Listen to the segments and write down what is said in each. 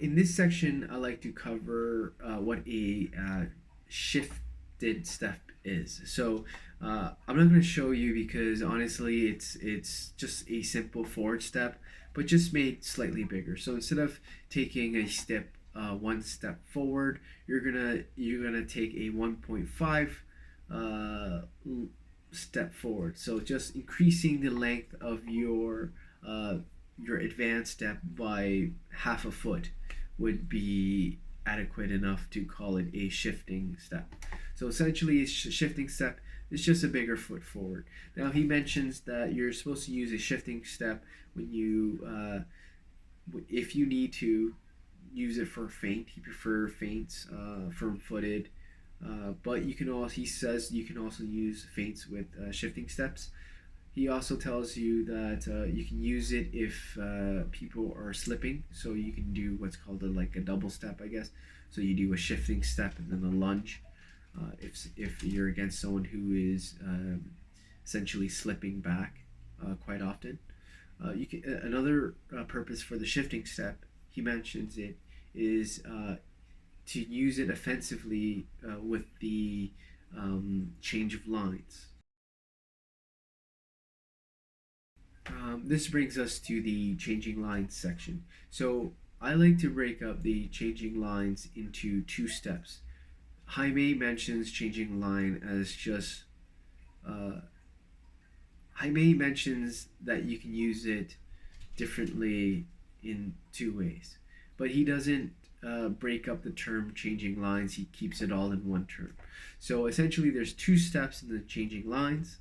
in this section, I like to cover what a shifted step is. So I'm not going to show you because honestly, it's just a simple forward step, but just made slightly bigger. So instead of taking a step one step forward, you're gonna take a 1.5 uh, step forward. So just increasing the length of your advanced step by half a foot would be adequate enough to call it a shifting step. So essentially, a shifting step is just a bigger foot forward. Now he mentions that you're supposed to use a shifting step when if you need to use it for a feint. He prefer feints, firm-footed, but you can also, he says, you can also use feints with shifting steps. He also tells you that you can use it if people are slipping, so you can do what's called like a double step, I guess. So you do a shifting step and then a lunge. If you're against someone who is essentially slipping back quite often. Another purpose for the shifting step, he mentions it, is to use it offensively with the change of lines. This brings us to the changing lines section. So I like to break up the changing lines into two steps. Jaime mentions changing line as just Jaime mentions that you can use it differently in two ways, but he doesn't break up the term changing lines. He keeps it all in one term. So essentially, there's two steps in the changing lines.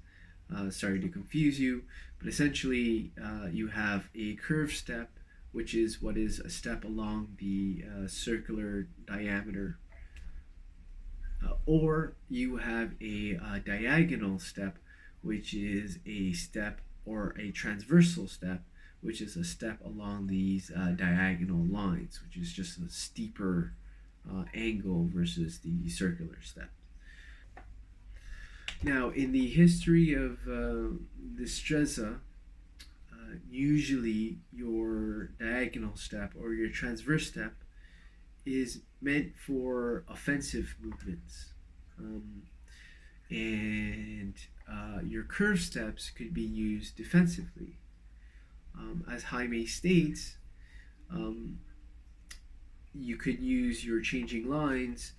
Sorry to confuse you, but essentially you have a curve step, which is what is a step along the circular diameter, or you have a diagonal step, which is a step, or a transversal step, which is a step along these diagonal lines, which is just a steeper angle versus the circular step. Now, in the history of Destreza, usually your diagonal step or your transverse step is meant for offensive movements. And your curve steps could be used defensively. As Jaime states, you could use your changing lines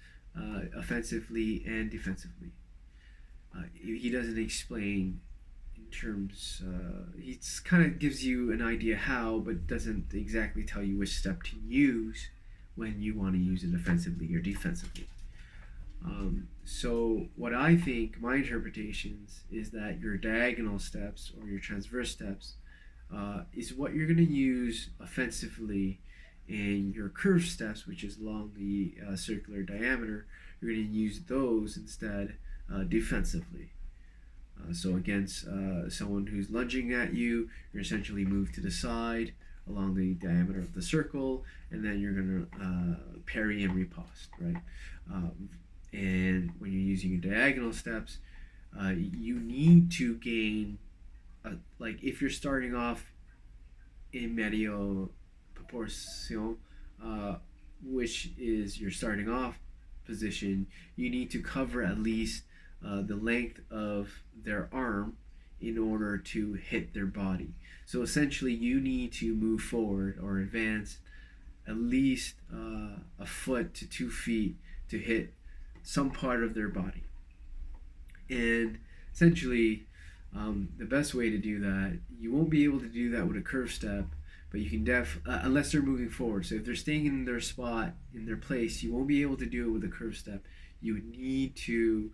offensively and defensively. He doesn't explain in terms, he kind of gives you an idea how, but doesn't exactly tell you which step to use when you want to use it offensively or defensively. So what I think, my interpretations, is that your diagonal steps or your transverse steps is what you're going to use offensively, and your curve steps, which is along the circular diameter, you're going to use those instead defensively. So against someone who's lunging at you, you're essentially move to the side along the diameter of the circle, and then you're going to parry and riposte, right? And when you're using your diagonal steps, you need to gain, like if you're starting off in Merelo proportion, which is your starting off position, you need to cover at least the length of their arm in order to hit their body. So essentially, you need to move forward or advance at least a foot to 2 feet to hit some part of their body. And essentially, the best way to do that, you won't be able to do that with a curve step, but you can unless they're moving forward. So if they're staying in their spot, in their place, you won't be able to do it with a curve step. You would need to,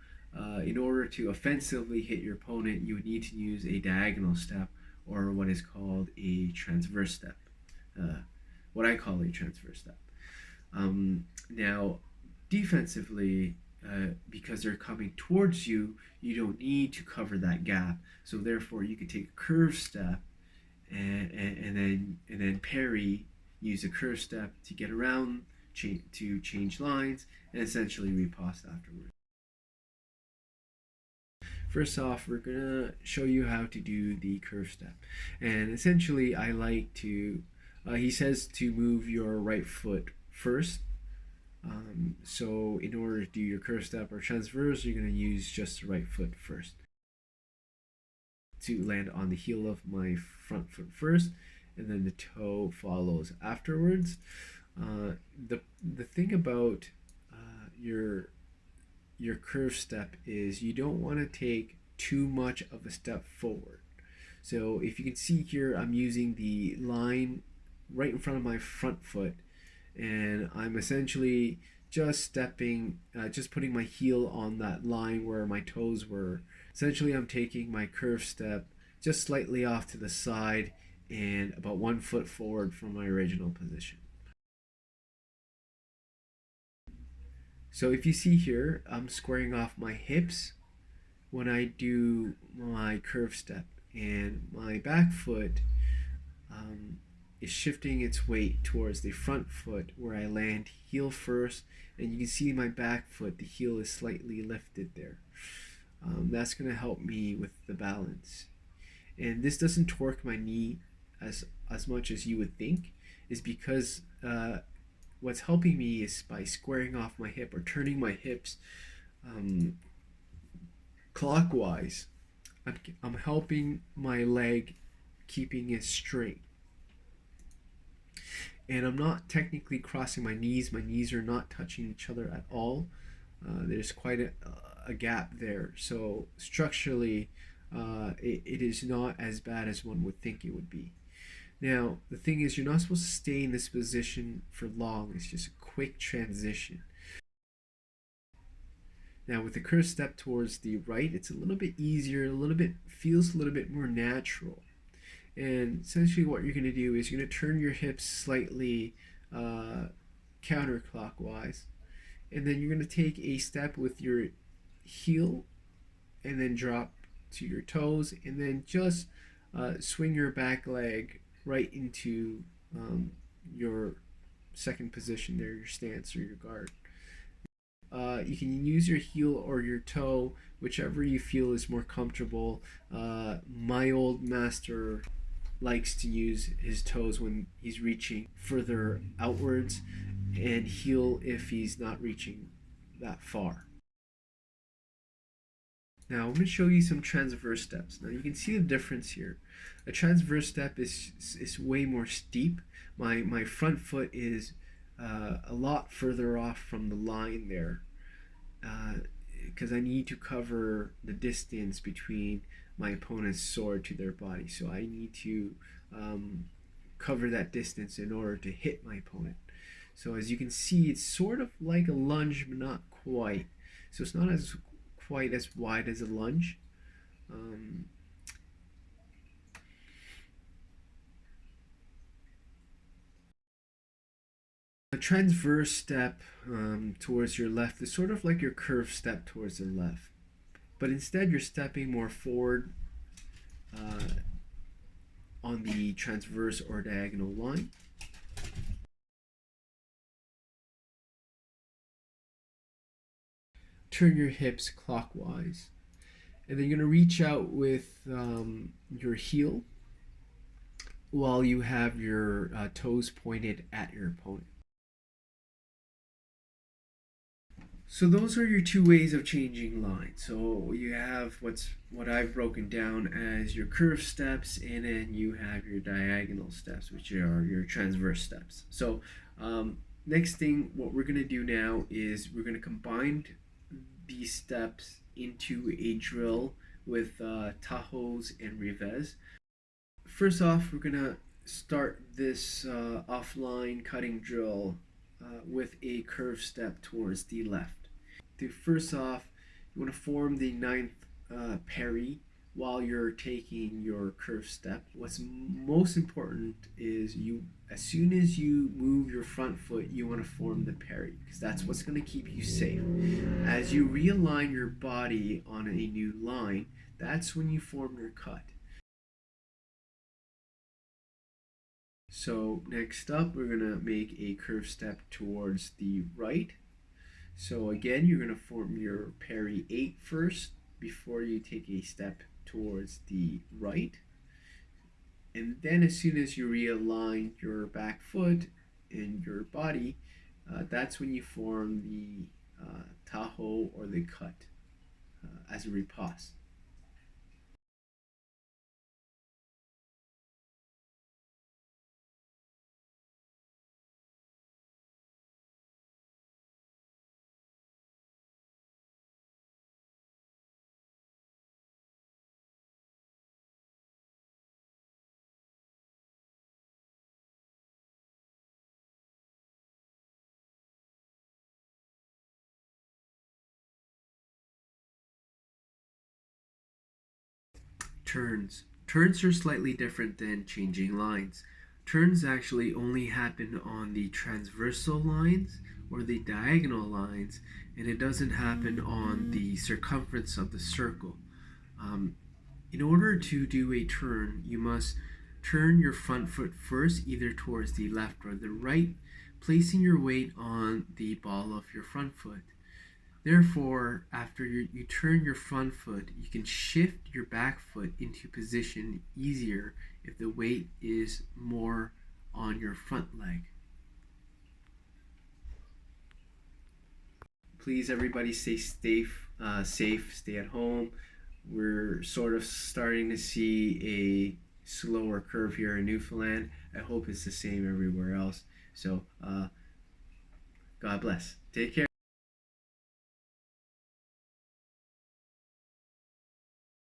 in order to offensively hit your opponent, you would need to use a diagonal step, or what is called a transverse step. What I call a transverse step. Now, defensively, because they're coming towards you, you don't need to cover that gap. So therefore, you could take a curve step and then parry, use a curve step to get around, to change lines, and essentially riposte afterwards. First off, we're gonna show you how to do the curve step, and essentially, I like to. He says to move your right foot first. So in order to do your curve step or transverse, you're going to use just the right foot first to land on the heel of my front foot first, and then the toe follows afterwards. The thing about your curve step is you don't want to take too much of a step forward. So if you can see here, I'm using the line right in front of my front foot, and I'm essentially just stepping, just putting my heel on that line where my toes were. Essentially, I'm taking my curve step just slightly off to the side and about 1 foot forward from my original position. So if you see here, I'm squaring off my hips when I do my curve step, and my back foot is shifting its weight towards the front foot where I land heel first, and you can see my back foot, the heel is slightly lifted there. That's going to help me with the balance. And this doesn't torque my knee as much as you would think, is because what's helping me is by squaring off my hip or turning my hips clockwise. I'm helping my leg keeping it straight. And I'm not technically crossing my knees. My knees are not touching each other at all. There's quite a gap there. So structurally, it is not as bad as one would think it would be. Now, the thing is, you're not supposed to stay in this position for long. It's just a quick transition. Now, with the curve step towards the right, it's a little bit easier, feels a little bit more natural. And essentially what you're going to do is you're going to turn your hips slightly counterclockwise, and then you're going to take a step with your heel and then drop to your toes, and then just swing your back leg right into your second position there, your stance or your guard. You can use your heel or your toe, whichever you feel is more comfortable. My old master likes to use his toes when he's reaching further outwards, and heel if he's not reaching that far. Now I'm going to show you some transverse steps. Now you can see the difference here. A transverse step is way more steep. My front foot is a lot further off from the line there, because I need to cover the distance between my opponent's sword to their body. So I need to cover that distance in order to hit my opponent. So as you can see, it's sort of like a lunge, but not quite. So it's not quite as wide as a lunge. A transverse step towards your left is sort of like your curved step towards the left, but instead you're stepping more forward on the transverse or diagonal line. Turn your hips clockwise, and then you're going to reach out with your heel while you have your toes pointed at your opponent. So those are your two ways of changing line. So you have what I've broken down as your curve steps, and then you have your diagonal steps, which are your transverse steps. So next thing, what we're going to do now is we're going to combine these steps into a drill with tajos and revés. First off, we're going to start this offline cutting drill with a curve step towards the left. First off, you want to form the 9th parry while you're taking your curve step. What's most important is as soon as you move your front foot, you want to form the parry, because that's what's going to keep you safe. As you realign your body on a new line, that's when you form your cut. So next up, we're going to make a curve step towards the right. So again, you're going to form your parry 8 first before you take a step towards the right. And then as soon as you realign your back foot and your body, that's when you form the taho or the cut as a riposte. Turns. Turns are slightly different than changing lines. Turns actually only happen on the transversal lines or the diagonal lines, and it doesn't happen on the circumference of the circle. Um, in order to do a turn, you must turn your front foot first, either towards the left or the right, placing your weight on the ball of your front foot. Therefore, after you turn your front foot, you can shift your back foot into position easier if the weight is more on your front leg. Please, everybody, stay safe, stay at home. We're sort of starting to see a slower curve here in Newfoundland. I hope it's the same everywhere else. So, God bless. Take care.